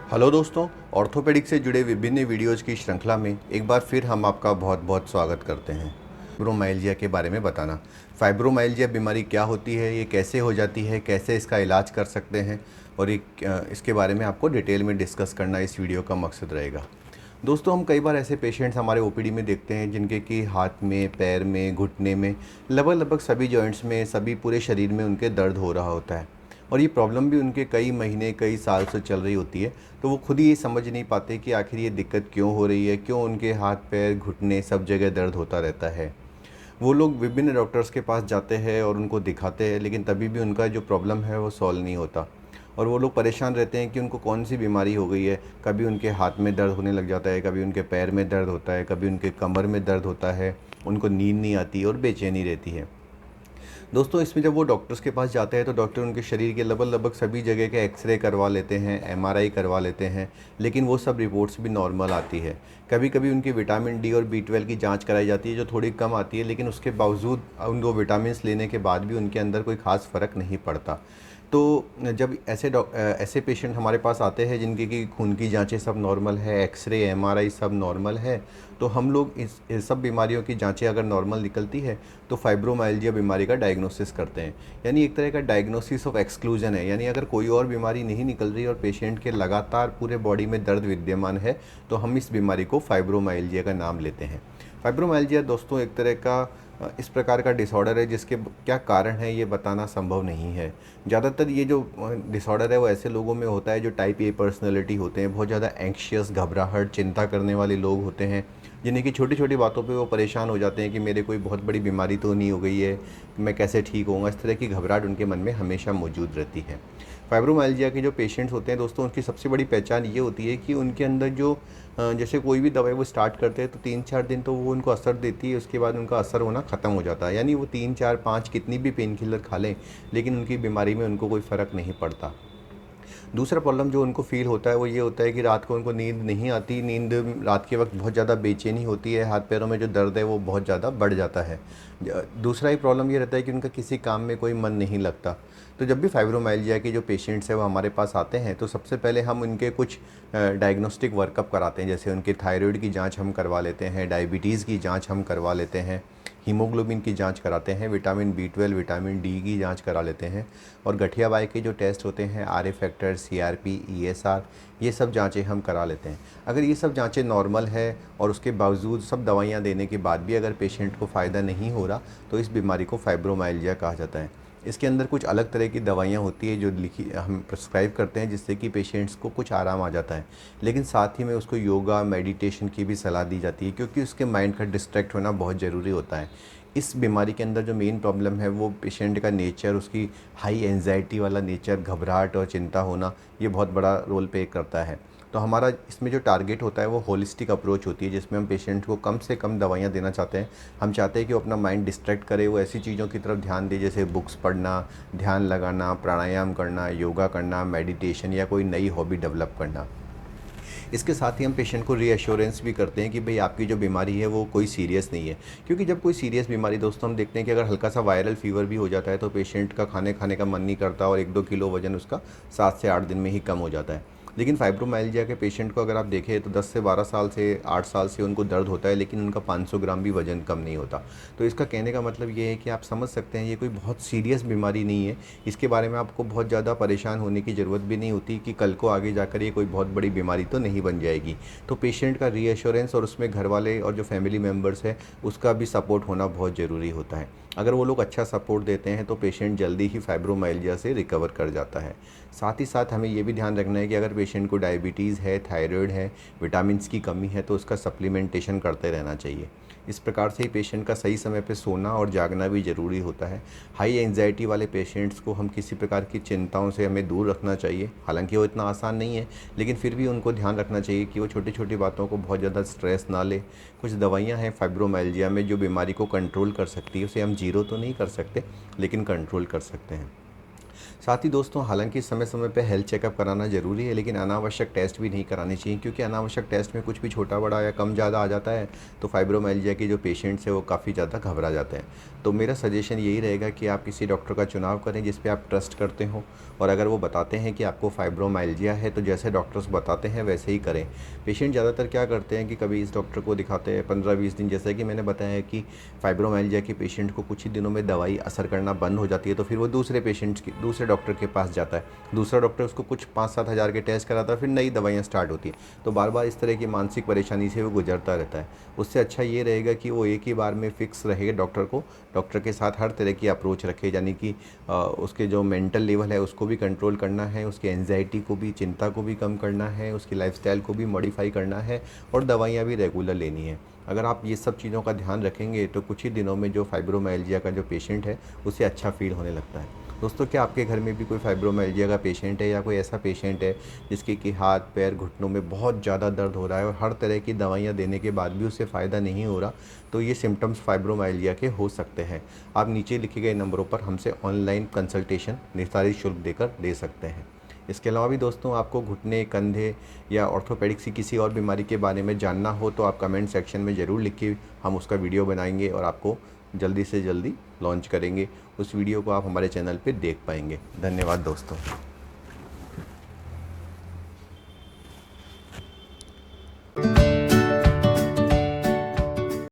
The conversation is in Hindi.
हेलो दोस्तों, ऑर्थोपेडिक से जुड़े विभिन्न वीडियोज़ की श्रृंखला में एक बार फिर हम आपका बहुत बहुत स्वागत करते हैं। फाइब्रोमाइल्जिया के बारे में बताना। फाइब्रोमाइल्जिया बीमारी क्या होती है, ये कैसे हो जाती है, कैसे इसका इलाज कर सकते हैं और इसके बारे में आपको डिटेल में डिस्कस करना इस वीडियो का मकसद रहेगा। दोस्तों, हम कई बार ऐसे पेशेंट्स हमारे ओपीडी में देखते हैं जिनके कि हाथ में, पैर में, घुटने में, लगभग सभी जॉइंट्स में, सभी पूरे शरीर में उनके दर्द हो रहा होता है और ये प्रॉब्लम भी उनके कई महीने, कई साल से चल रही होती है। तो वो खुद ही ये समझ नहीं पाते कि आखिर ये दिक्कत क्यों हो रही है, क्यों उनके हाथ, पैर, घुटने सब जगह दर्द होता रहता है। वो लोग विभिन्न डॉक्टर्स के पास जाते हैं और उनको दिखाते हैं, लेकिन तभी भी उनका जो प्रॉब्लम है वो सॉल्व नहीं होता और वो लोग परेशान रहते हैं कि उनको कौन सी बीमारी हो गई है। कभी उनके हाथ में दर्द होने लग जाता है, कभी उनके पैर में दर्द होता है, कभी उनके कमर में दर्द होता है, उनको नींद नहीं आती और बेचैनी रहती है। दोस्तों, इसमें जब वो डॉक्टर्स के पास जाते हैं तो डॉक्टर उनके शरीर के लगभग सभी जगह के एक्सरे करवा लेते हैं, एमआरआई करवा लेते हैं, लेकिन वो सब रिपोर्ट्स भी नॉर्मल आती है। कभी कभी उनकी विटामिन डी और बी 12 की जांच कराई जाती है जो थोड़ी कम आती है, लेकिन उसके बावजूद उन दो विटामिन्स लेने के बाद भी उनके अंदर कोई ख़ास फ़र्क नहीं पड़ता। तो जब ऐसे पेशेंट हमारे पास आते हैं जिनके कि खून की जांचें सब नॉर्मल है, एक्सरे, एमआरआई सब नॉर्मल है, तो हम लोग इस सब बीमारियों की जांचें अगर नॉर्मल निकलती है तो फाइब्रोमाइल्जिया बीमारी का डायग्नोसिस करते हैं। यानी एक तरह का डायग्नोसिस ऑफ एक्सक्लूजन है। यानी अगर कोई और बीमारी नहीं निकल रही और पेशेंट के लगातार पूरे बॉडी में दर्द विद्यमान है तो हम इस बीमारी को फाइब्रोमाइल्जिया का नाम लेते हैं। फाइब्रोमाइल्जिया दोस्तों एक तरह का इस प्रकार का डिसऑर्डर है जिसके क्या कारण है ये बताना संभव नहीं है। ज़्यादातर ये जो डिसऑर्डर है वो ऐसे लोगों में होता है जो टाइप ए पर्सनैलिटी होते हैं, बहुत ज़्यादा एंग्शियस, घबराहट, चिंता करने वाले लोग होते हैं, जिन्हें कि छोटी छोटी बातों पे वो परेशान हो जाते हैं कि मेरे कोई बहुत बड़ी बीमारी तो नहीं हो गई है, मैं कैसे ठीक होऊंगा। इस तरह की घबराहट उनके मन में हमेशा मौजूद रहती है। फाइब्रोमाइल्जिया के जो पेशेंट्स होते हैं दोस्तों, उनकी सबसे बड़ी पहचान ये होती है कि उनके अंदर जो जैसे कोई भी दवाई वो स्टार्ट करते हैं तो 3-4 दिन तो वो उनको असर देती है, उसके बाद उनका असर होना ख़त्म हो जाता है। यानी वो 3-4-5 कितनी भी पेन किलर खा लें, लेकिन उनकी बीमारी में उनको कोई फ़र्क नहीं पड़ता। दूसरा प्रॉब्लम जो उनको फ़ील होता है वो ये होता है कि रात को उनको नींद नहीं आती, नींद रात के वक्त बहुत ज़्यादा बेचैनी होती है, हाथ पैरों में जो दर्द है वो बहुत ज़्यादा बढ़ जाता है। दूसरा ही प्रॉब्लम ये रहता है कि उनका किसी काम में कोई मन नहीं लगता। तो जब भी फाइब्रोमाइल्जिया के जो पेशेंट्स हैं वो हमारे पास आते हैं तो सबसे पहले हम उनके कुछ डायग्नोस्टिक वर्कअप कराते हैं। जैसे उनके थायराइड की जांच हम करवा लेते हैं, डायबिटीज़ की जांच हम करवा लेते हैं, हीमोग्लोबिन की जांच कराते हैं, विटामिन बी 12, विटामिन डी की जांच करा लेते हैं और गठिया बाई के जो टेस्ट होते हैं, R A factor, CRP, ESR, ये सब जांचें हम करा लेते हैं। अगर ये सब जांचें नॉर्मल है और उसके बावजूद सब दवाइयाँ देने के बाद भी अगर पेशेंट को फ़ायदा नहीं हो रहा तो इस बीमारी को फाइब्रोमाइल्जिया कहा जाता है। इसके अंदर कुछ अलग तरह की दवाइयाँ होती है जो लिखी हम प्रिस्क्राइब करते हैं, जिससे कि पेशेंट्स को कुछ आराम आ जाता है। लेकिन साथ ही में उसको योगा, मेडिटेशन की भी सलाह दी जाती है, क्योंकि उसके माइंड का डिस्ट्रैक्ट होना बहुत ज़रूरी होता है। इस बीमारी के अंदर जो मेन प्रॉब्लम है वो पेशेंट का नेचर, उसकी हाई एंजाइटी वाला नेचर, घबराहट और चिंता होना, ये बहुत बड़ा रोल प्ले करता है। तो हमारा इसमें जो टारगेट होता है वो होलिस्टिक अप्रोच होती है, जिसमें हम पेशेंट को कम से कम दवाइयाँ देना चाहते हैं। हम चाहते हैं कि वो अपना माइंड डिस्ट्रैक्ट करे, वो ऐसी चीज़ों की तरफ ध्यान दे जैसे बुक्स पढ़ना, ध्यान लगाना, प्राणायाम करना, योगा करना, मेडिटेशन या कोई नई हॉबी डेवलप करना। इसके साथ ही हम पेशेंट को रीअश्योरेंस भी करते हैं कि भाई आपकी जो बीमारी है वो कोई सीरियस नहीं है। क्योंकि जब कोई सीरियस बीमारी दोस्तों हम देखते हैं कि अगर हल्का सा वायरल फीवर भी हो जाता है तो पेशेंट का खाने खाने का मन नहीं करता और 1-2 किलो वजन उसका 7 से 8 दिन में ही कम हो जाता है। लेकिन फाइब्रोमाइल्जिया के पेशेंट को अगर आप देखें तो 10 से 12 साल से 8 साल से उनको दर्द होता है, लेकिन उनका 500 ग्राम भी वज़न कम नहीं होता। तो इसका कहने का मतलब ये है कि आप समझ सकते हैं ये कोई बहुत सीरियस बीमारी नहीं है। इसके बारे में आपको बहुत ज़्यादा परेशान होने की ज़रूरत भी नहीं होती कि कल को आगे जाकर ये कोई बहुत बड़ी बीमारी तो नहीं बन जाएगी। तो पेशेंट का रीअश्योरेंस और उसमें घर वाले और जो फैमिली मेम्बर्स है उसका भी सपोर्ट होना बहुत ज़रूरी होता है। अगर वो लोग अच्छा सपोर्ट देते हैं तो पेशेंट जल्दी ही फाइब्रोमाइल्जिया से रिकवर कर जाता है। साथ ही साथ हमें ये भी ध्यान रखना है कि अगर पेशेंट को डायबिटीज़ है, थायराइड है, विटामिन्स की कमी है तो उसका सप्लीमेंटेशन करते रहना चाहिए। इस प्रकार से ही पेशेंट का सही समय पे सोना और जागना भी ज़रूरी होता है। हाई एंजाइटी वाले पेशेंट्स को हम किसी प्रकार की चिंताओं से हमें दूर रखना चाहिए। हालांकि वो इतना आसान नहीं है, लेकिन फिर भी उनको ध्यान रखना चाहिए कि वो छोटी छोटी बातों को बहुत ज़्यादा स्ट्रेस ना ले। कुछ दवाइयाँ हैं फाइब्रोमाइल्जिया में जो बीमारी को कंट्रोल कर सकती है, उसे हम जीरो तो नहीं कर सकते लेकिन कंट्रोल कर सकते हैं। साथ ही दोस्तों, हालांकि समय समय पे हेल्थ चेकअप कराना ज़रूरी है, लेकिन अनावश्यक टेस्ट भी नहीं कराने चाहिए, क्योंकि अनावश्यक टेस्ट में कुछ भी छोटा बड़ा या कम ज़्यादा आ जाता है तो फाइब्रोमाइल्जिया के जो पेशेंट्स हैं वो काफ़ी ज़्यादा घबरा जाते हैं। तो मेरा सजेशन यही रहेगा कि आप किसी डॉक्टर का चुनाव करें जिस पे आप ट्रस्ट करते हो, और अगर वो बताते हैं कि आपको फाइब्रोमाइल्जिया है तो जैसे डॉक्टर्स बताते हैं वैसे ही करें। पेशेंट ज़्यादातर क्या करते हैं कि कभी इस डॉक्टर को दिखाते हैं 15-20 दिन, जैसे कि मैंने बताया है कि फाइब्रोमाइल्जिया के पेशेंट को कुछ ही दिनों में दवाई असर करना बंद हो जाती है, तो फिर वो दूसरे डॉक्टर के पास जाता है। दूसरा डॉक्टर उसको कुछ 5-7 हज़ार के टेस्ट कराता है, फिर नई दवाइयाँ स्टार्ट होती हैं। तो बार बार इस तरह की मानसिक परेशानी से वो गुजरता रहता है। उससे अच्छा ये रहेगा कि वो एक ही बार में फिक्स रहे डॉक्टर के साथ हर तरह की अप्रोच रखे, यानी कि उसके जो मेंटल लेवल है उसको भी कंट्रोल करना है, उसकी एंजाइटी को भी, चिंता को भी कम करना है, उसकी लाइफस्टाइल को भी मॉडिफाई करना है, और दवाइयाँ भी रेगुलर लेनी है। अगर आप ये सब चीज़ों का ध्यान रखेंगे तो कुछ ही दिनों में जो फाइब्रोमाइल्जिया का जो पेशेंट है उसे अच्छा फील होने लगता है। दोस्तों, क्या आपके घर में भी कोई फाइब्रोमाइल्जिया का पेशेंट है, या कोई ऐसा पेशेंट है जिसके कि हाथ पैर घुटनों में बहुत ज़्यादा दर्द हो रहा है और हर तरह की दवाइयाँ देने के बाद भी उससे फ़ायदा नहीं हो रहा? तो ये सिम्टम्स फाइब्रोमाइल्जिया के हो सकते हैं। आप नीचे लिखे गए नंबरों पर हमसे ऑनलाइन कंसल्टेशन निर्धारित शुल्क देकर ले सकते हैं। इसके अलावा भी दोस्तों, आपको घुटने, कंधे या ऑर्थोपेडिक्स की किसी और बीमारी के बारे में जानना हो तो आप कमेंट सेक्शन में ज़रूर लिखिए, हम उसका वीडियो बनाएंगे और आपको जल्दी से जल्दी लॉन्च करेंगे। उस वीडियो को आप हमारे चैनल पे देख पाएंगे। धन्यवाद दोस्तों।